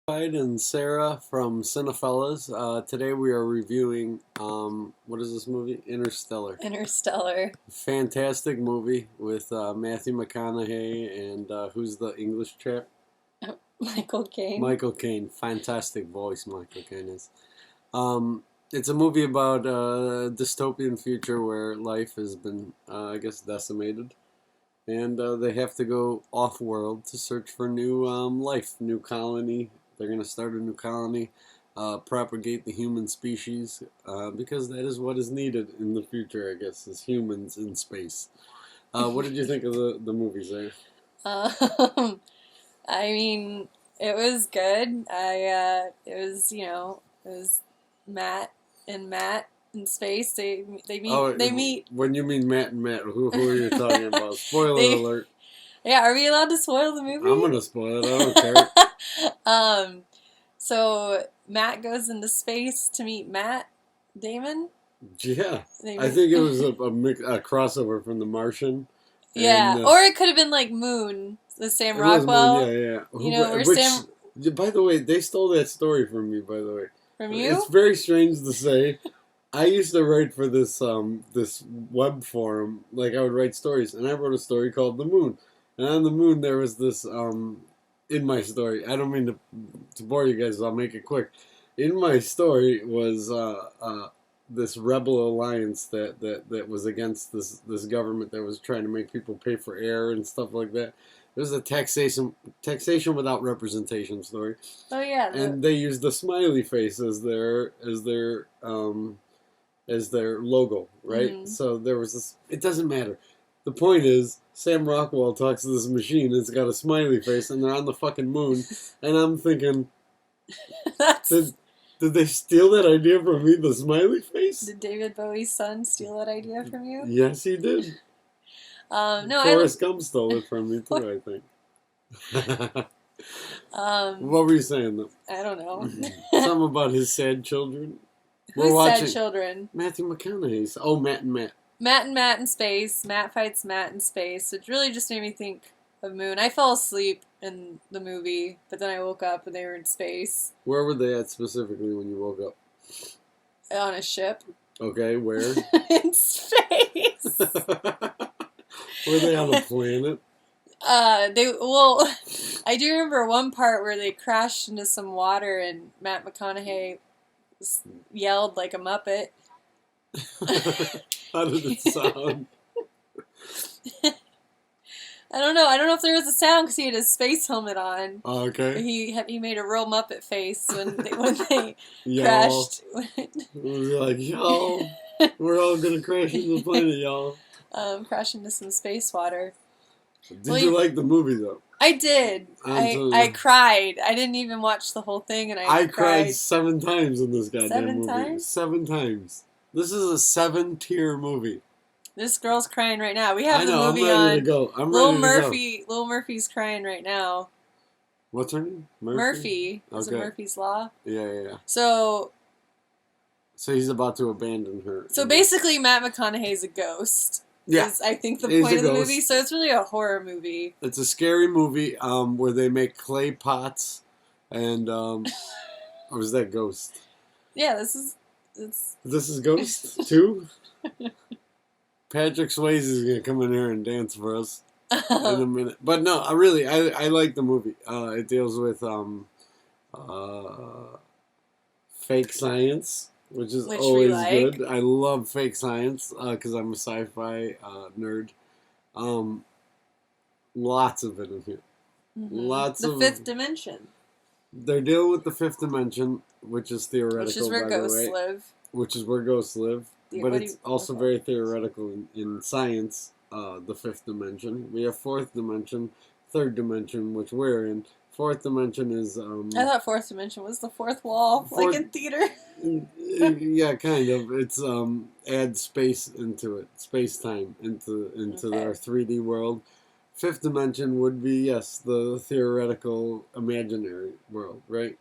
Loyd and Sarah from Cinephellas. Today we are reviewing, what is this movie? Interstellar. Interstellar. Fantastic movie with Matthew McConaughey and who's the English chap? Michael Caine. Michael Caine. Fantastic voice Michael Caine is. It's a movie about a dystopian future where life has been, decimated. And they have to go off-world to search for new life, new colony. They're going to start a new colony, propagate the human species, because that is what is needed in the future, I guess, is humans in space. What did you think of the movies there? I mean, it was good. It was Matt in space. They meet. When you mean Matt and Matt, who are you talking about? Spoiler alert. Yeah, are we allowed to spoil the movie? I'm gonna spoil it. I don't care. So Matt goes into space to meet Matt Damon. Yeah, I think it was a crossover from The Martian. Yeah, or it could have been like Moon, the Sam Rockwell. Moon, yeah. You know, where Sam. By the way, they stole that story from me. By the way, from you? It's very strange to say. I used to write for this web forum. Like I would write stories, and I wrote a story called The Moon. And on the moon, there was this, in my story, I don't mean to bore you guys, I'll make it quick. In my story was this rebel alliance that was against this government that was trying to make people pay for air and stuff like that. It was a taxation without representation story. Oh yeah. And they used the smiley face as their logo, right? Mm-hmm. So there was this. It doesn't matter. The point is, Sam Rockwell talks to this machine, and it's got a smiley face, and they're on the fucking moon, and I'm thinking, did they steal that idea from me, the smiley face? Did David Bowie's son steal that idea from you? Yes, he did. No, Forrest Gump stole it from me, too, I think. What were you saying, though? I don't know. Something about his sad children? Who's sad children? Matthew McConaughey's. Oh, Matt and Matt. Matt in space. Matt fights Matt in space. It really just made me think of Moon. I fell asleep in the movie, but then I woke up and they were in space. Where were they at specifically when you woke up? On a ship. Okay, where? In space. Were they on a planet? I do remember one part where they crashed into some water and Matt McConaughey yelled like a Muppet. How did it sound? I don't know. I don't know if there was a sound because he had his space helmet on. Oh, okay. But he made a real Muppet face when they crashed. It was like, y'all, we're all gonna crash into the planet, y'all. Crash into some space water. Did you like the movie though? I did. I cried. I didn't even watch the whole thing, and I cried 7 times in this goddamn movie. 7 times? 7 times. This is a 7-tier movie. This girl's crying right now. We have the movie I'm ready on. To go. I'm Lil ready to go. Lil Murphy's crying right now. What's her name? Murphy. Is it Murphy's Law? Yeah. So he's about to abandon her. So basically, Matt McConaughey's a ghost. Yeah. Is, I think, the point of the movie. So it's really a horror movie. It's a scary movie where they make clay pots and... or is that Ghost? Yeah, this is Ghost, too? Patrick Swayze is going to come in here and dance for us in a minute. But no, I like the movie. It deals with fake science, which is always good. I love fake science because I'm a sci-fi nerd. Lots of it in here. Mm-hmm. The fifth dimension. They're dealing with the fifth dimension, which is theoretical, which is where ghosts live. Which is where ghosts live. But it's also very theoretical in science, the fifth dimension. We have fourth dimension, third dimension, which we're in. Fourth dimension is... I thought fourth dimension was the fourth wall, like in theater. Yeah, kind of. It's add space into it, space-time into our 3D world. Fifth dimension would be, yes, the theoretical imaginary world, right?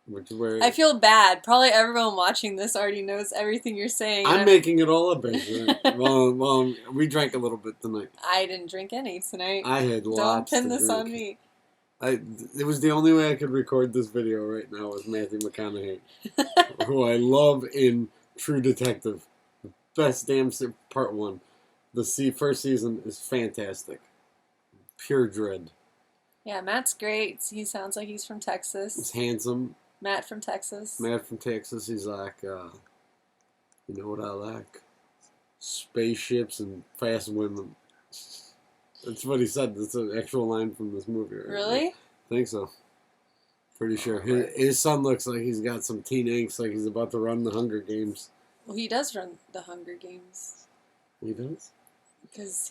Which is where I feel bad. Probably everyone watching this already knows everything you're saying. I'm making it all up, actually. well, we drank a little bit tonight. I didn't drink any tonight. I had lots. Don't pin this on me. It was the only way I could record this video right now was Matthew McConaughey, who I love in True Detective. Best damn part one. The first season is fantastic. Pure dread. Yeah, Matt's great. He sounds like he's from Texas. He's handsome. Matt from Texas. He's like, you know what I like? Spaceships and fast women. That's what he said. That's an actual line from this movie. Right? Really? I think so. Pretty sure. His son looks like he's got some teen angst, like he's about to run the Hunger Games. Well, he does run the Hunger Games. He does? Because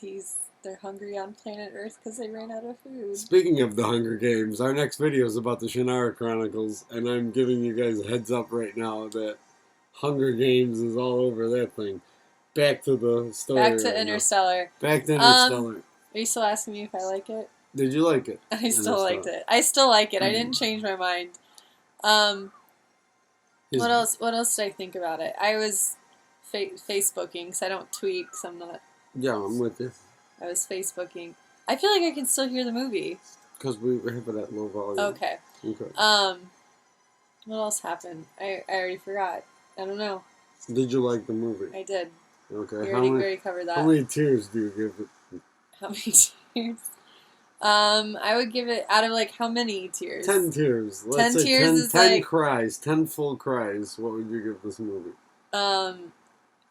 they're hungry on planet Earth because they ran out of food. Speaking of the Hunger Games, our next video is about the Shannara Chronicles, and I'm giving you guys a heads up right now that Hunger Games is all over that thing. Back to the story. Back to Interstellar. Back to Interstellar. Are you still asking me if I like it? Did you like it? I still liked it. I still like it. I didn't change my mind. What else? What else did I think about it? I was Facebooking because I don't tweet because I'm not. Yeah, I'm with you. I was Facebooking. I feel like I can still hear the movie. Because we have it at low volume. Okay. What else happened? I already forgot. I don't know. Did you like the movie? I did. Okay. We already covered that. How many tears do you give it? How many tears? I would give it out of like how many tears? 10 tears. Let's 10 say tears 10, is 10 like cries. 10 full cries. What would you give this movie? I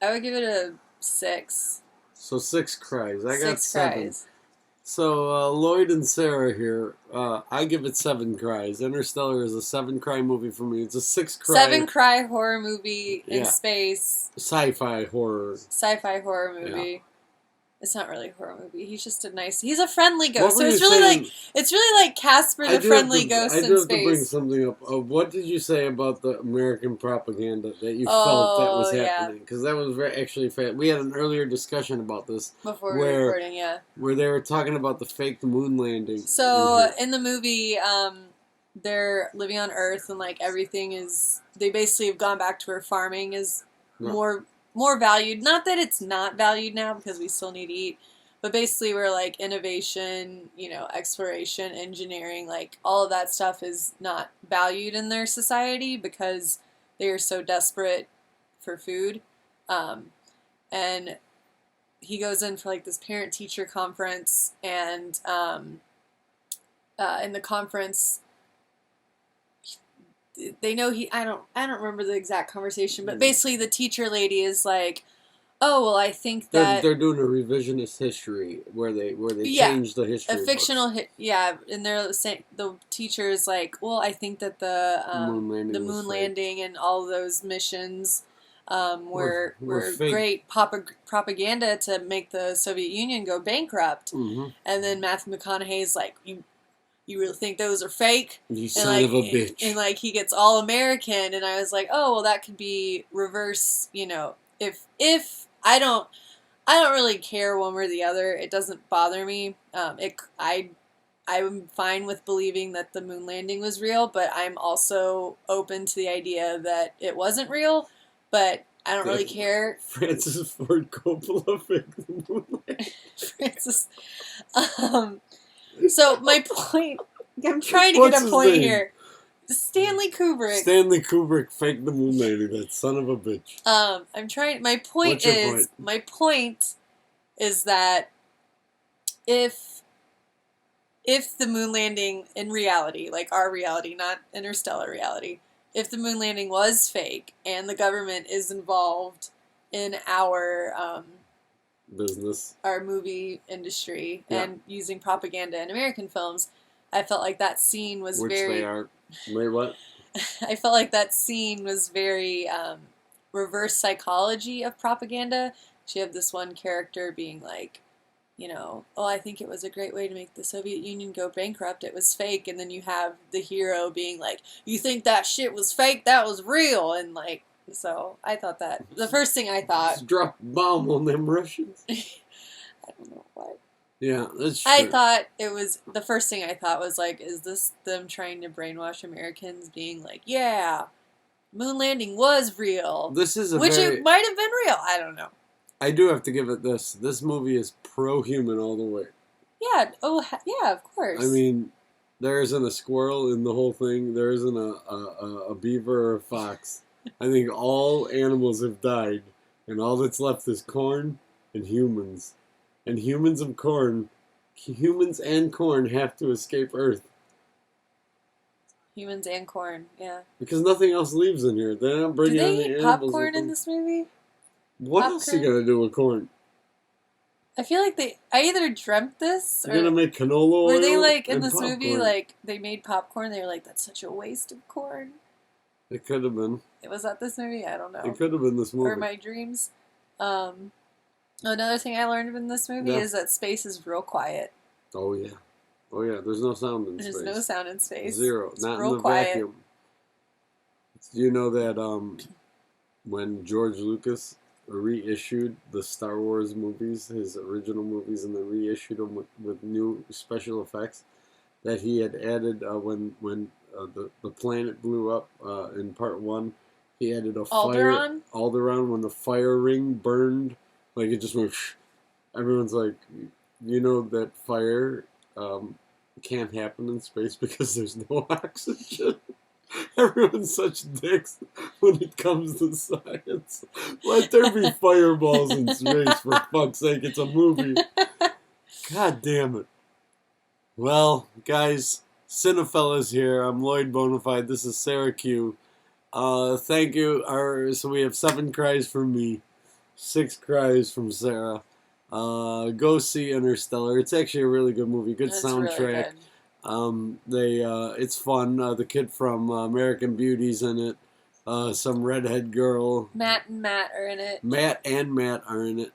would give it a 6. So 6 cries. I got 6 7. cries. So Loyd and Sarah here. I give it 7 cries. Interstellar is a 7 cry movie for me. It's a 6 cry. 7 cry horror movie in space. Sci-fi horror. Sci-fi horror movie. Yeah. It's not really a horror movie. He's just he's a friendly ghost. What So were it's you really saying? like Casper the Friendly Ghost in I do have to bring space. something up. What did you say about the American propaganda that you felt that was happening? Because that was actually we had an earlier discussion about this before we were recording, yeah. Where they were talking about the fake moon landing. So in the movie, they're living on Earth and like everything is. They basically have gone back to where farming is more valued. Not that it's not valued now because we still need to eat. But basically, we're like innovation, exploration, engineering, like all of that stuff is not valued in their society because they are so desperate for food. And he goes in for like this parent-teacher conference, and in the conference, they know I don't remember the exact conversation, but basically the teacher lady is like, oh, well, I think that they're doing a revisionist history where they change the history. A fictional and they're saying the teacher is like, well, I think that the moon landing and all of those missions were great propaganda to make the Soviet Union go bankrupt. Mm-hmm. And then Matthew McConaughey's like, you really think those are fake? You son of a bitch. And like he gets all American, and I was like, oh, well, that could be reverse. If I don't really care one way or the other. It doesn't bother me. I'm fine with believing that the moon landing was real, but I'm also open to the idea that it wasn't real. But I don't really care. Francis Ford Coppola faked the moon landing. Francis. So my point. I'm trying to get a point here. Stanley Kubrick. Stanley Kubrick faked the moon landing. That son of a bitch. I'm trying. My point is that if the moon landing in reality, like our reality, not interstellar reality, if the moon landing was fake and the government is involved in our business, our movie industry, and using propaganda in American films, I felt like that scene was they are. Wait, what? I felt like that scene was very reverse psychology of propaganda. You have this one character being like, oh, I think it was a great way to make the Soviet Union go bankrupt. It was fake. And then you have the hero being like, you think that shit was fake? That was real. And like, so I thought that. The first thing I thought. Just drop a bomb on them Russians. I don't know what. Yeah, that's true. I thought it was, the first thing I thought was like, is this them trying to brainwash Americans being like, yeah, moon landing was real. This is which it might have been real. I don't know. I do have to give it this. This movie is pro-human all the way. Yeah. Oh, yeah, of course. I mean, There isn't a squirrel in the whole thing. There isn't a beaver or a fox. I think all animals have died, and all that's left is corn and humans. And humans and corn have to escape Earth. Humans and corn, yeah. Because nothing else leaves in here. They're not Do bringing they any eat animals. popcorn in this movie? What else are you going to do with corn? I feel like I either dreamt this or... You're going to make canola oil. Were they like, in this popcorn. movie, like, they made popcorn, they were like, that's such a waste of corn? It could have been. Was that this movie? I don't know. It could have been this movie. Or my dreams. Another thing I learned in this movie is that space is real quiet. Oh, yeah. Oh, yeah. There's no sound in space. There's no sound in space. Zero. It's not real in the quiet. vacuum. Do you know that when George Lucas reissued the Star Wars movies, his original movies, and then reissued them with new special effects, that he had added when the planet blew up in part 1, he added a Alderaan? Alderaan, when the fire ring burned, like it just went. Everyone's like, you know that fire can't happen in space because there's no oxygen. Everyone's such dicks when it comes to science. Let there be fireballs in space, for fuck's sake. It's a movie. God damn it. Well, guys, Cinephellas here. I'm Loyd Bonafide. This is Sarah Q. Thank you. So we have 7 cries from me, 6 cries from Sarah. Go see Interstellar. It's actually a really good movie. Good soundtrack. Really good. It's fun. The kid from American Beauty's in it. Some redhead girl. Matt and Matt are in it. Matt are in it.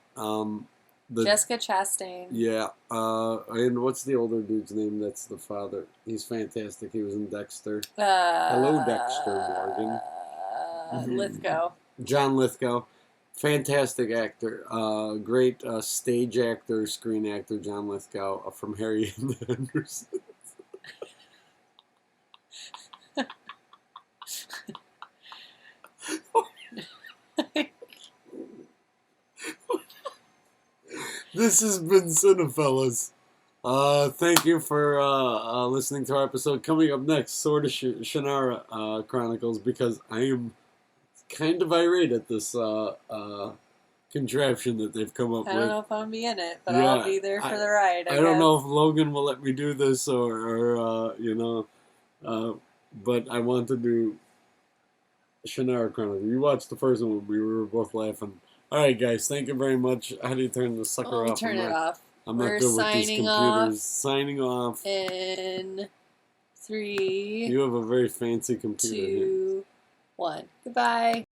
Jessica Chastain. Yeah. And what's the older dude's name? That's the father. He's fantastic. He was in Dexter. Hello, Dexter Morgan. Lithgow. John Lithgow. Fantastic actor. Great stage actor, screen actor, John Lithgow from Harry and the Hendersons. This has been Cinephellas. Thank you for listening to our episode. Coming up next, Sword of Shannara Chronicles, because I am kind of irate at this contraption that they've come up with. I don't know if I'll be in it, but I'll be there for the ride. I don't know if Logan will let me do this or but I want to do Shannara Chronicles. You watched the first one, we were both laughing. Alright, guys, thank you very much. How do you turn the sucker off? Turn it off. I'm not good with these computers. Signing off. In 3. You have a very fancy computer. 2, 1. Goodbye.